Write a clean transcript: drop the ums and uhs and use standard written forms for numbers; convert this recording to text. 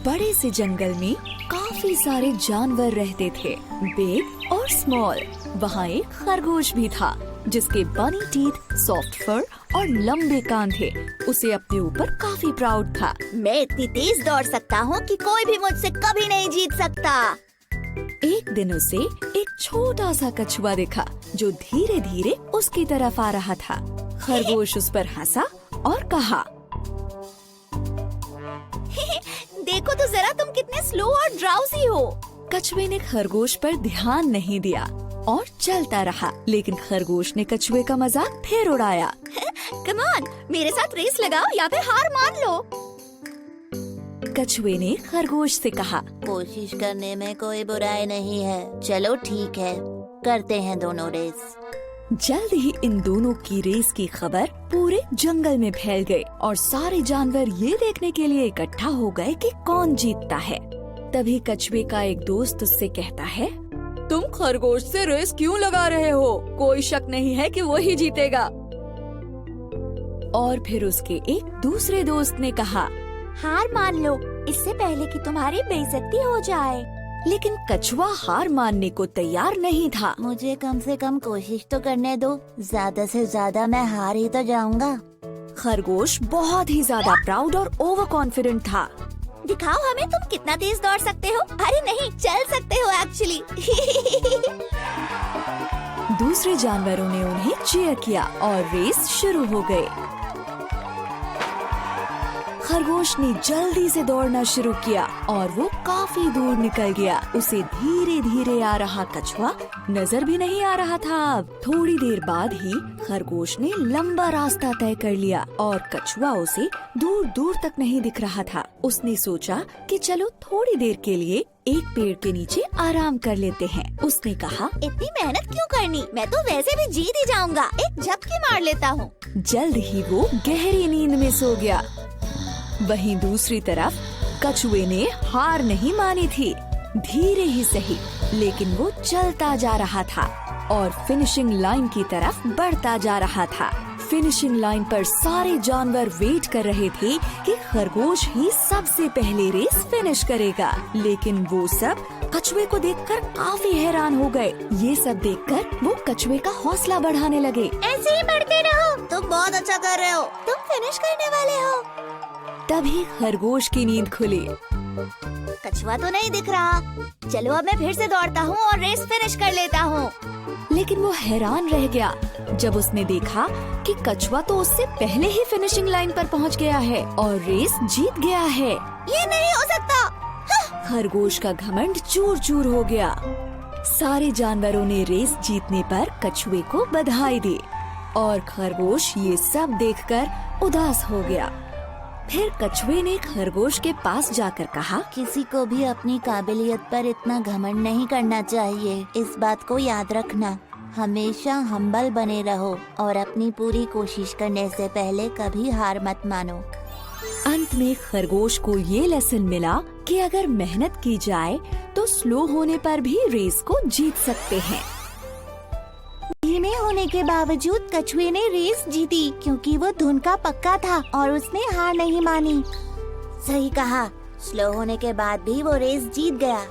बड़े से जंगल में काफी सारे जानवर रहते थे, बिग और स्मॉल। वहाँ एक खरगोश भी था जिसके बनी टीथ, सॉफ्ट फर और लंबे कान थे। उसे अपने ऊपर काफी प्राउड था। मैं इतनी तेज दौड़ सकता हूँ कि कोई भी मुझसे कभी नहीं जीत सकता। एक दिन उसे एक छोटा सा कछुआ दिखा जो धीरे धीरे उसकी तरफ आ रहा था। खरगोश उस पर हंसा और कहा, देखो तो जरा तुम कितने स्लो और ड्राउजी हो। कछुए ने खरगोश पर ध्यान नहीं दिया और चलता रहा, लेकिन खरगोश ने कछुए का मजाक फिर उड़ाया। कम ऑन, मेरे साथ रेस लगाओ या फिर हार मान लो। कछुए ने खरगोश से कहा, कोशिश करने में कोई बुराई नहीं है। चलो ठीक है, करते हैं दोनों रेस। जल्द ही इन दोनों की रेस की खबर पूरे जंगल में फैल गई और सारे जानवर ये देखने के लिए इकट्ठा हो गए कि कौन जीतता है। तभी कछुए का एक दोस्त उससे कहता है, तुम खरगोश से रेस क्यों लगा रहे हो? कोई शक नहीं है कि वो ही जीतेगा। और फिर उसके एक दूसरे दोस्त ने कहा, हार मान लो, इससे पहले कि तुम्हारी बेइज्जती हो जाए। लेकिन कछुआ हार मानने को तैयार नहीं था। मुझे कम से कम कोशिश तो करने दो, ज्यादा से ज्यादा मैं हार ही तो जाऊंगा। खरगोश बहुत ही ज्यादा प्राउड और ओवर कॉन्फिडेंट था। दिखाओ हमें तुम कितना तेज दौड़ सकते हो। अरे नहीं, चल सकते हो एक्चुअली। दूसरे जानवरों ने उन्हें चीयर किया और रेस शुरू हो गई। खरगोश ने जल्दी से दौड़ना शुरू किया और वो काफी दूर निकल गया। उसे धीरे धीरे आ रहा कछुआ नजर भी नहीं आ रहा था। अब थोड़ी देर बाद ही खरगोश ने लंबा रास्ता तय कर लिया और कछुआ उसे दूर दूर तक नहीं दिख रहा था। उसने सोचा कि चलो थोड़ी देर के लिए एक पेड़ के नीचे आराम कर लेते हैं। उसने कहा, इतनी मेहनत क्यों करनी, मैं तो वैसे भी जीत ही जाऊंगा। एक झपकी मार लेता हूँ। जल्द ही वो गहरी नींद में सो गया। वहीं दूसरी तरफ कछुए ने हार नहीं मानी थी। धीरे ही सही, लेकिन वो चलता जा रहा था और फिनिशिंग लाइन की तरफ बढ़ता जा रहा था। फिनिशिंग लाइन पर सारे जानवर वेट कर रहे थे कि खरगोश ही सबसे पहले रेस फिनिश करेगा। लेकिन वो सब कछुए को देखकर काफी हैरान हो गए। ये सब देखकर वो कछुए का हौसला बढ़ाने लगे। ऐसे ही बढ़ते रहो, तुम बहुत अच्छा कर रहे हो, तुम फिनिश करने वाले हो। तभी खरगोश की नींद खुली। कछुआ तो नहीं दिख रहा। चलो अब मैं फिर से दौड़ता हूँ और रेस फिनिश कर लेता हूँ। लेकिन वो हैरान रह गया जब उसने देखा कि कछुआ तो उससे पहले ही फिनिशिंग लाइन पर पहुँच गया है और रेस जीत गया है। ये नहीं हो सकता। खरगोश का घमंड चूर चूर हो गया। सारे जानवरों ने रेस जीतने पर कछुए को बधाई दी और खरगोश ये सब देखकर उदास हो गया। फिर कछुए ने खरगोश के पास जाकर कहा, किसी को भी अपनी काबिलियत पर इतना घमंड नहीं करना चाहिए। इस बात को याद रखना, हमेशा हम्बल बने रहो और अपनी पूरी कोशिश करने से पहले कभी हार मत मानो। अंत में खरगोश को ये लेसन मिला कि अगर मेहनत की जाए तो स्लो होने पर भी रेस को जीत सकते हैं। धीमे होने के बावजूद कछुए ने रेस जीती क्योंकि वो धुन का पक्का था और उसने हार नहीं मानी। सही कहा, स्लो होने के बाद भी वो रेस जीत गया।